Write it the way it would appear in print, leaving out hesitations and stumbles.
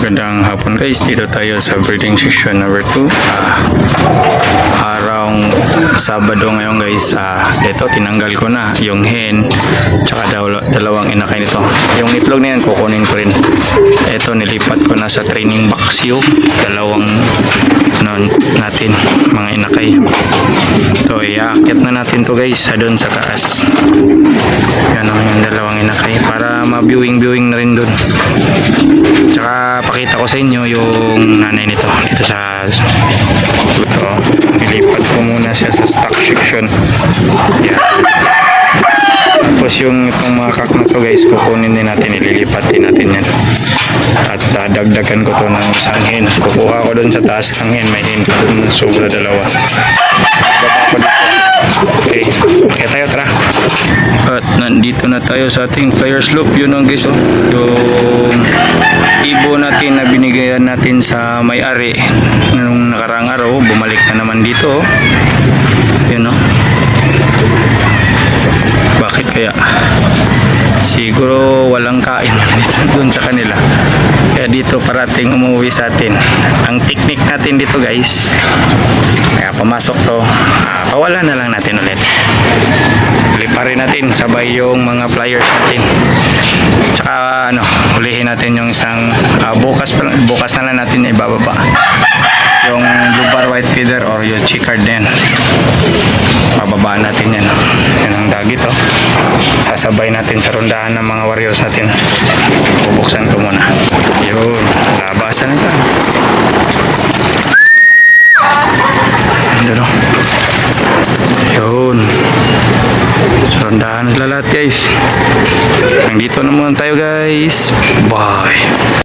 Magandang hapon guys, dito tayo sa breeding section number 2. Araw Sabado ngayon guys. Ito tinanggal ko na yung hen tsaka dalawang inakay nito. Yung itlog na yan kukunin ko rin. Ito nilipat ko na sa training box yung dalawang natin mga inakay. Ito iaakit na natin to guys doon sa taas. Yan ang yung dalawang inakay para ma-viewing na rin doon. Tsaka pakita ko sa inyo yung nanay nito dito sa ito. Nilipat ko muna siya sa stock section. Yan. Tapos yung itong mga kak na to guys, kukunin din natin, ililipat din natin yan. At dagdagan ko to ng isang hen. Kukuha ko dun sa taas ng hen, may hen ko dun sobra dalawa. Baba ko dito. Okay, kaya tayo, tara. At nandito na tayo sa ating players loop. Yun ang guys, oh. Yung ibo natin na binigayan natin sa may-ari nung nakaraang araw, bumalik na naman dito, oh. Yun, oh. Bakit kaya? Siguro walang kain dito doon sa kanila. Kaya dito parating umuwi sa atin. Ang technique natin dito guys, kaya pumasok to, pawalan na lang natin ulit. Liparin natin sabay yung mga flyers natin. Tsaka hulihin natin yung isang bukas na lang natin ibababa. Yung blue bar white feather or yung chicard na yan. Pababaan natin yan. Yan ang dagit, oh. Sasabay natin sa rondahan ng mga warriors natin. Bubuksan ko muna. Yun, labasan na dyan. Andun, oh. Yun. Rondahan na lahat guys. Nandito na muna tayo guys. Bye.